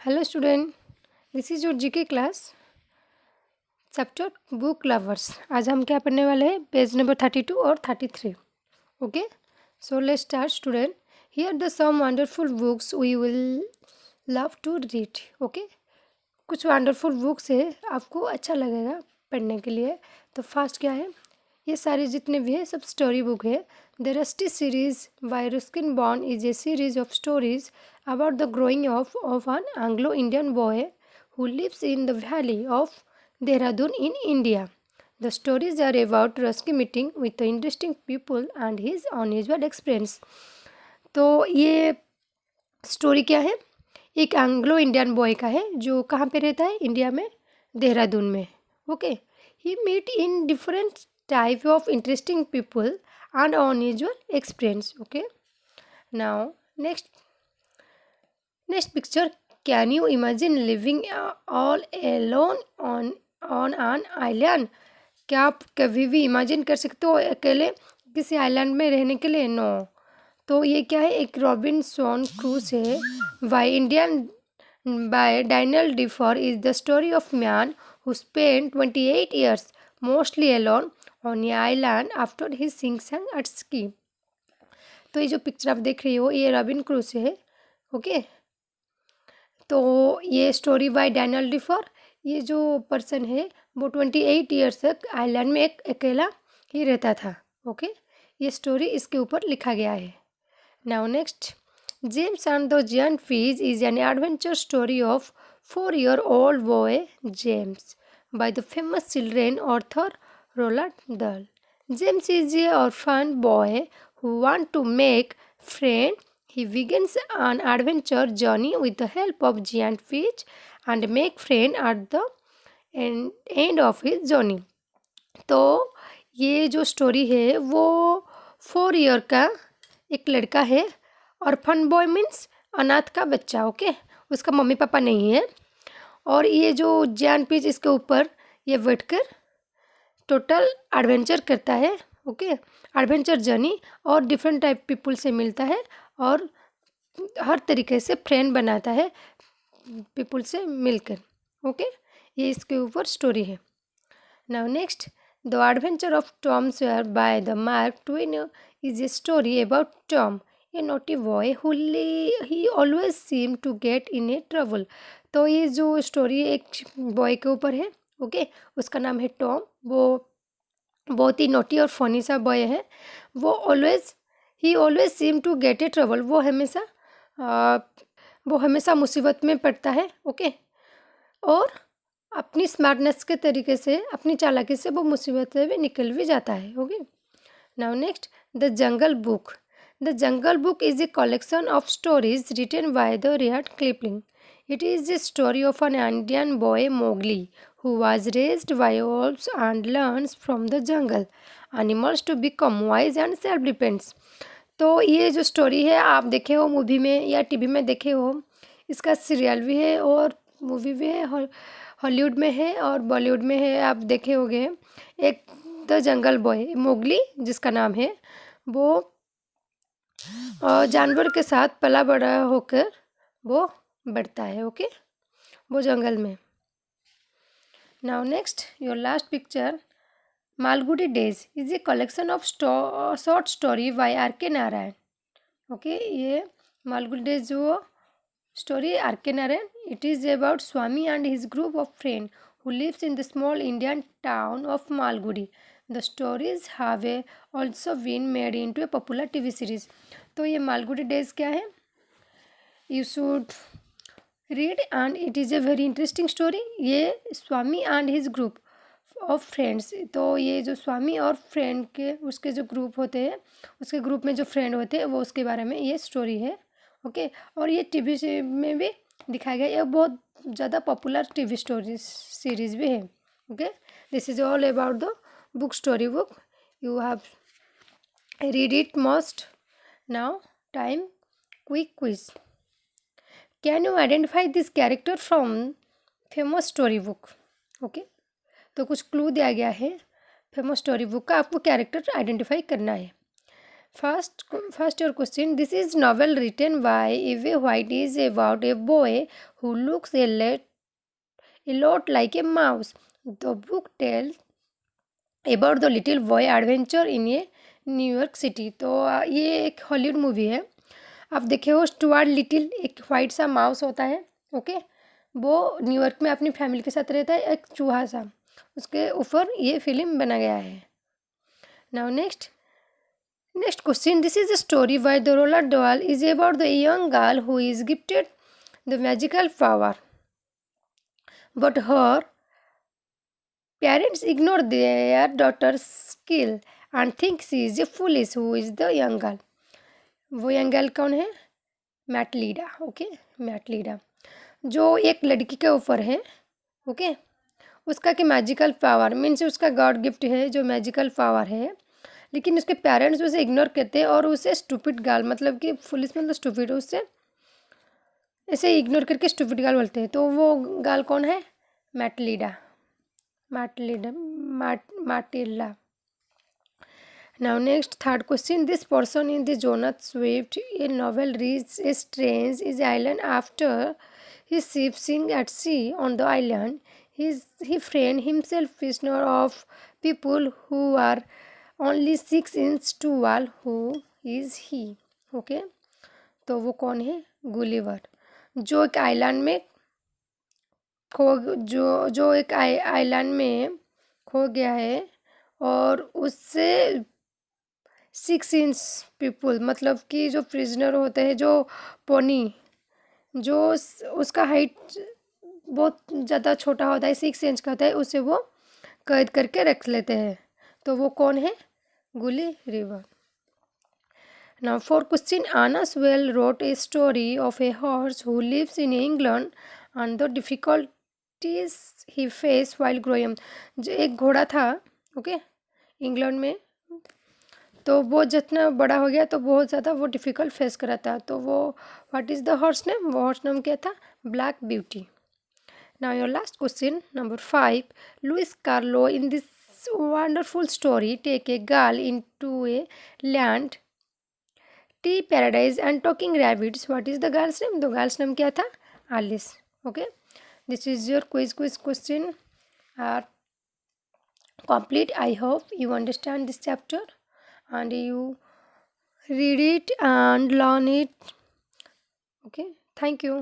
Hello student, this is your GK class chapter book lovers. आज हम क्या पढ़ने वाले हैं? पेज नंबर 32 और 33। Okay, so let's start student. Here the some wonderful books we will love to read. Okay, कुछ wonderful books है, आपको अच्छा लगेगा पढ़ने के लिए। तो फर्स्ट क्या है? ये सारे जितने भी है सब स्टोरी बुक है। The rusty series by Ruskin bond is a series of stories about the growing of an Anglo-Indian boy who lives in the valley of Dehradun in India. The stories are about Rusky meeting with the interesting people and his unusual experience. तो ये story क्या है? एक Anglo Indian boy का है जो कहाँ पे रहता है? इंडिया में, देहरादून में। Okay, he meet in different type of interesting people and unusual experience. Okay, now next picture. Can you imagine living all alone on an island? क्या आप कभी भी इमेजिन कर सकते हो अकेले किसी आइलैंड में रहने के लिए? नो। तो ये क्या है? एक रॉबिन्सन क्रूज है by Daniel Defoe is the story of man who spend 28 years mostly alone on a island after he sink at sea. तो ये जो पिक्चर आप देख रही हो ये रॉबिन क्रूज है। ओके, तो ये स्टोरी बाय डैनियल डिफर। ये जो पर्सन है वो 28 ईयर्स तक आइलैंड में एक अकेला ही रहता था। ओके, ये स्टोरी इसके ऊपर लिखा गया है। Now next, James and the giant fish is an adventure story of 4-year-old boy James by the famous children author Roald Dahl. James is an orphan boy who wants to make friends. He begins an adventure journey with the help of giant fish and make friends at the end of his journey. तो ये जो story है वो 4 year का एक लड़का है। Orphan boy means अनाथ का बच्चा। ओके, उसका मम्मी पापा नहीं है। और ये जो जैन फिश इसके ऊपर ये बैठकर टोटल एडवेंचर करता है। ओके, एडवेंचर जर्नी और डिफरेंट टाइप पीपल से मिलता है और हर तरीके से फ्रेंड बनाता है पीपल से मिलकर। ओके, ये इसके ऊपर स्टोरी है। Now next, the adventure of Tom Sawyer by the Mark Twain is a story about Tom a naughty boy who he always seem to get in a trouble. तो ये जो story एक boy के ऊपर है। Okay, उसका नाम है टॉम। वो बहुत ही नोटी और फनी सा बॉय है। वो always seem to get a trouble. वो हमेशा मुसीबत में पड़ता है। ओके, और अपनी स्मार्टनेस के तरीके से, अपनी चालाकी से वो मुसीबत से भी निकल भी जाता है। Okay, now next, the jungle book. The jungle book is a collection of stories written by the Rudyard Kipling. It is a story of an Indian boy Mowgli who was raised by wolves and learns from the jungle animals to become wise and self-defense. तो ये जो story है आप देखे हो movie में या TV में देखे हो। इसका सीरियल भी है और मूवी भी है, हॉलीवुड में है और बॉलीवुड में है। आप देखे होंगे एक द जंगल बॉय मोगली जिसका नाम है, वो जानवर के साथ पला बड़ा होकर वो बढ़ता है। ओके, वो जंगल में। Now next, your last picture, Malgudi days is a collection of short story by R K Narayan. Okay, ये मालगुडी डेज जो story R K Narayan, it is about Swami and his group of friend who lives in the small Indian town of Malgudi. The stories have also been made into a popular TV series. तो ये Malgudi days क्या है? You should read and it is a very interesting story. ये Swami and his group of friends, तो ये जो स्वामी और friend के उसके जो ग्रुप होते हैं, उसके ग्रुप में जो फ्रेंड होते हैं वो उसके बारे में ये स्टोरी है. ओके, और ये टीवी में भी दिखाया गया. ये बहुत ज़्यादा पॉपुलर टीवी स्टोरी सीरीज भी है. Okay, this is all about the book story book. You have read it must. Now time quick quiz. Can you identify this character from famous story book? Okay, तो कुछ clue दिया गया है famous story book का, आपको character identify करना है. First your question. This is novel written by Eve White is about a boy who looks a lot like a mouse. The book tells about the little boy adventure in a New York city. तो ये एक Hollywood movie है। आप देखे हो Stuart little, एक white सा mouse होता है, ओके। वो न्यूयॉर्क में अपनी फैमिली के साथ रहता है, एक चूहा सा, उसके ऊपर ये फिल्म बना गया है। Now next question. This is a story by the Roald Dahl is about the young girl who is gifted the magical power but her parents ignore their daughter's skill and think she is a foolish. Who is the young girl? वो young girl कौन है? मैटलीडा, okay, मैटलीडा, जो एक लड़की के ऊपर है, okay. उसका कि मैजिकल पावर मीन्स उसका गॉड गिफ्ट है जो मैजिकल पावर है, लेकिन उसके पेरेंट्स उसे इग्नोर करते हैं और उसे स्टूपिड गर्ल, मतलब कि फुलिश मतलब स्टूपिड, उससे ऐसे इग्नोर करके स्टूपिड गर्ल बोलते हैं। तो वो गर्ल कौन है? मैटलीडा, Matilda. Now next, third question. This person in the Jonah Swift, a novel, reads a strange island after his ship sinks at sea on the island. He framed himself prisoner of people who are only 6 inches tall. Who is he? Okay. तो वो कौन है? Gulliver, जो एक island में जो एक island में खो गया है और उससे 6 इंच पीपल, मतलब कि जो प्रिजनर होते हैं, जो पोनी, जो उसका हाइट बहुत ज़्यादा छोटा होता है, 6 इंच का होता है, उसे वो कैद करके रख लेते हैं। तो वो कौन है? गुली river. Now for question, Anna Sewell wrote a story of a horse who lives in England and the difficulties he faced while growing. जो एक घोड़ा था, ओके, इंग्लैंड में, तो वो जितना बड़ा हो गया तो बहुत ज़्यादा वो डिफ़िकल्ट फेस करा था। तो वो what is the horse name? वो हॉर्स नेम क्या था? Black Beauty. Now your last question number 5. Lewis Carroll in this wonderful story take a girl into a land T paradise and talking rabbits. What is the girl's name? द girl's name क्या था? Alice, okay. This is your quiz question are complete. I hope you understand this chapter and you read it and learn it, okay. Thank you.